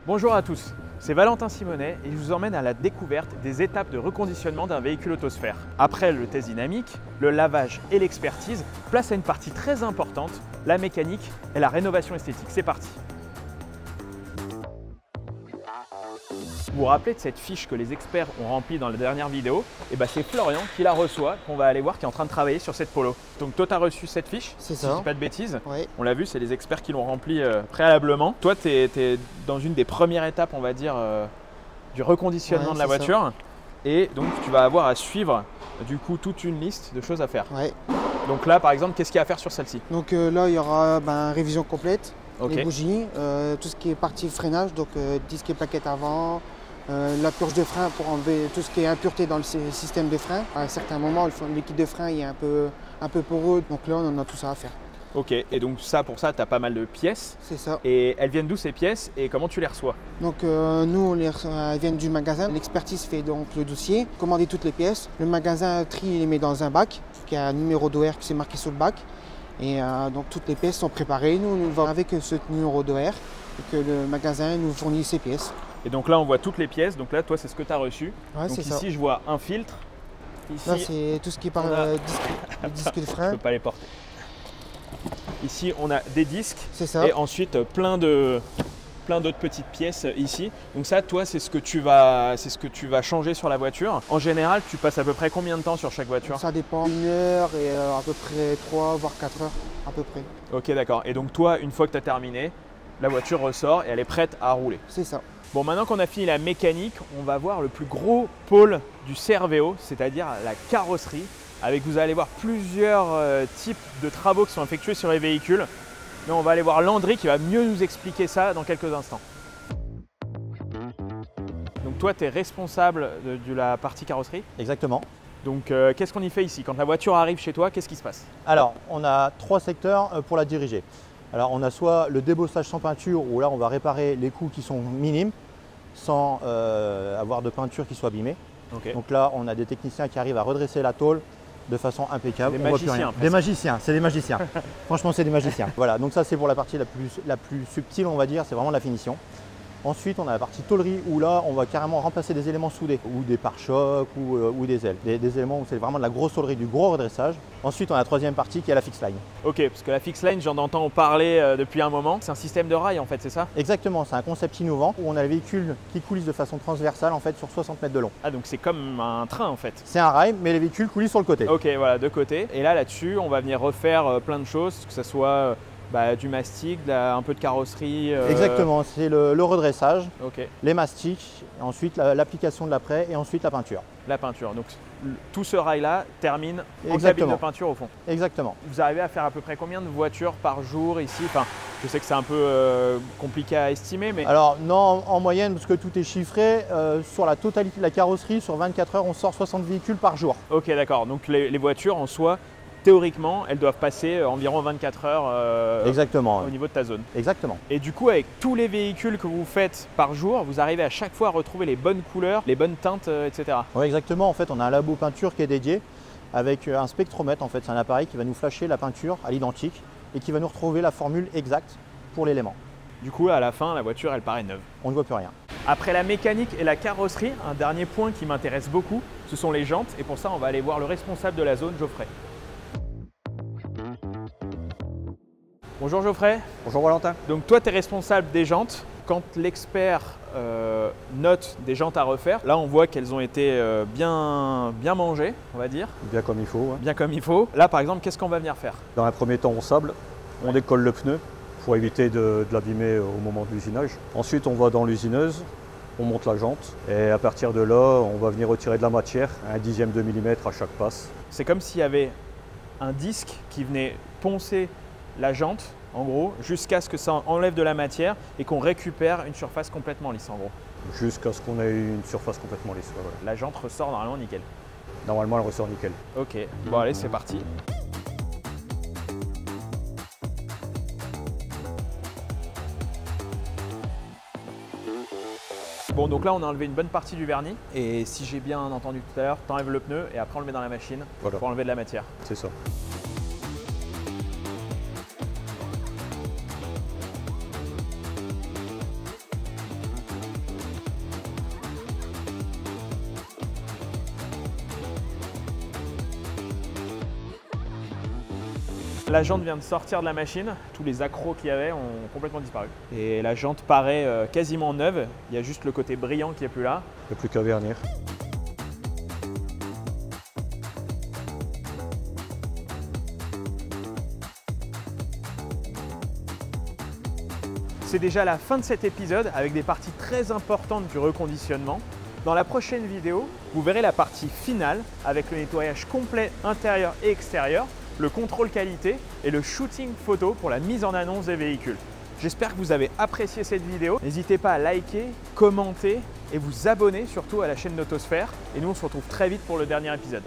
Bonjour à tous, c'est Valentin Simonet et je vous emmène à la découverte des étapes de reconditionnement d'un véhicule autosphère. Après le test dynamique, le lavage et l'expertise, place à une partie très importante, la mécanique et la rénovation esthétique. C'est parti! Vous vous rappelez de cette fiche que les experts ont remplie dans la dernière vidéo? Et c'est Florian qui la reçoit, qu'on va aller voir, qui est en train de travailler sur cette Polo. Donc toi, tu as reçu cette fiche, c'est si ça. je dis pas de bêtises. Oui. On l'a vu, c'est les experts qui l'ont remplie préalablement. Toi, tu es dans une des premières étapes, on va dire, du reconditionnement de la voiture. Ça. Et donc, tu vas avoir à suivre du coup toute une liste de choses à faire. Oui. Donc là, par exemple, qu'est-ce qu'il y a à faire sur celle-ci? Donc là, il y aura révision complète, okay. Les bougies, tout ce qui est partie freinage, donc disque et plaquettes avant, la purge de frein pour enlever tout ce qui est impureté dans le système de frein. À un certain moment, le liquide de frein est un peu poreux, donc là, on a tout ça à faire. Ok, et donc ça, pour ça, tu as pas mal de pièces. C'est ça. Et elles viennent d'où ces pièces et comment tu les reçois? Donc nous, elles viennent du magasin. L'expertise fait donc le dossier, commander toutes les pièces. Le magasin trie les met dans un bac, qui a un numéro d'OR qui s'est marqué sur le bac. Et donc toutes les pièces sont préparées. Nous vont avec ce numéro d'OR et que le magasin nous fournit ces pièces. Et donc là, on voit toutes les pièces. Donc là, toi, c'est ce que tu as reçu. Ouais, donc ici, ça. je vois un filtre. Ici, là, c'est tout ce qui est par le disque de frein. Je ne peux pas les porter. Ici, on a des disques. C'est ça. Et ensuite, plein d'autres petites pièces ici. Donc ça, toi, c'est ce que tu vas changer sur la voiture. En général, tu passes à peu près combien de temps sur chaque voiture? Ça dépend, 1 heure et à peu près 3 voire 4 heures à peu près. Ok, d'accord. Et donc toi, une fois que tu as terminé, la voiture ressort et elle est prête à rouler. C'est ça. Bon, maintenant qu'on a fini la mécanique, on va voir le plus gros pôle du Cervéo, c'est-à-dire la carrosserie. Avec, vous allez voir, plusieurs types de travaux qui sont effectués sur les véhicules. Mais on va aller voir Landry qui va mieux nous expliquer ça dans quelques instants. Donc toi, tu es responsable de la partie carrosserie? Exactement. Donc qu'est-ce qu'on y fait ici? Quand la voiture arrive chez toi, qu'est-ce qui se passe? Alors, on a 3 secteurs pour la diriger. Alors, on a soit le débossage sans peinture, où là, on va réparer les coups qui sont minimes, sans avoir de peinture qui soit abîmée. Okay. Donc là, on a des techniciens qui arrivent à redresser la tôle de façon impeccable. Des magiciens. Des magiciens, c'est des magiciens. Franchement, c'est des magiciens. Voilà, donc ça, c'est pour la partie la plus subtile, on va dire, c'est vraiment la finition. Ensuite, on a la partie tôlerie où là, on va carrément remplacer des éléments soudés ou des pare-chocs ou des ailes. Des éléments où c'est vraiment de la grosse tôlerie, du gros redressage. Ensuite, on a la troisième partie qui est la fix line. Ok, parce que la fix line, j'en entends parler depuis un moment. C'est un système de rail en fait, c'est ça? Exactement, c'est un concept innovant où on a les véhicules qui coulissent de façon transversale en fait sur 60 mètres de long. Ah, donc c'est comme un train en fait? C'est un rail, mais les véhicules coulissent sur le côté. Ok, voilà, de côté. Et là-dessus, on va venir refaire plein de choses, que ce soit du mastic, un peu de carrosserie. Exactement, c'est le redressage, okay. Les mastiques, ensuite l'application de l'après et ensuite la peinture. La peinture, donc tout ce rail-là termine en cabine de peinture au fond. Exactement. Vous arrivez à faire à peu près combien de voitures par jour ici? Enfin, je sais que c'est un peu compliqué à estimer, mais… Alors non, en moyenne, parce que tout est chiffré, sur la totalité de la carrosserie, sur 24 heures, on sort 60 véhicules par jour. Ok, d'accord, donc les voitures en soi, théoriquement, elles doivent passer environ 24 heures Exactement, au niveau de ta zone. Exactement. Et du coup, avec tous les véhicules que vous faites par jour, vous arrivez à chaque fois à retrouver les bonnes couleurs, les bonnes teintes, etc. Oui, exactement. En fait, on a un labo peinture qui est dédié avec un spectromètre. En fait, c'est un appareil qui va nous flasher la peinture à l'identique et qui va nous retrouver la formule exacte pour l'élément. Du coup, à la fin, la voiture, elle paraît neuve. On ne voit plus rien. Après la mécanique et la carrosserie, un dernier point qui m'intéresse beaucoup, ce sont les jantes. Et pour ça, on va aller voir le responsable de la zone, Geoffrey. Bonjour Geoffrey. Bonjour Valentin. Donc toi, tu es responsable des jantes. Quand l'expert note des jantes à refaire, là on voit qu'elles ont été bien mangées, on va dire. Bien comme il faut. Ouais. Bien comme il faut. Là par exemple, qu'est-ce qu'on va venir faire? Dans un premier temps, on sable, on décolle le pneu pour éviter de l'abîmer au moment de l'usinage. Ensuite, on va dans l'usineuse, on monte la jante et à partir de là, on va venir retirer de la matière, 1/10 de millimètre à chaque passe. C'est comme s'il y avait un disque qui venait poncer la jante, en gros, jusqu'à ce que ça enlève de la matière et qu'on récupère une surface complètement lisse, en gros. Jusqu'à ce qu'on ait une surface complètement lisse. Ouais, voilà. La jante ressort normalement nickel. Normalement, elle ressort nickel. Ok, bon allez, c'est parti. Bon, donc là, on a enlevé une bonne partie du vernis. Et si j'ai bien entendu tout à l'heure, tu enlèves le pneu et après on le met dans la machine pour enlever de la matière. C'est ça. La jante vient de sortir de la machine, tous les accros qu'il y avait ont complètement disparu. Et la jante paraît quasiment neuve, il y a juste le côté brillant qui n'est plus là. Il n'y a plus qu'à vernir. C'est déjà la fin de cet épisode avec des parties très importantes du reconditionnement. Dans la prochaine vidéo, vous verrez la partie finale avec le nettoyage complet intérieur et extérieur, le contrôle qualité et le shooting photo pour la mise en annonce des véhicules. J'espère que vous avez apprécié cette vidéo. N'hésitez pas à liker, commenter et vous abonner surtout à la chaîne Notosphère. Et nous, on se retrouve très vite pour le dernier épisode.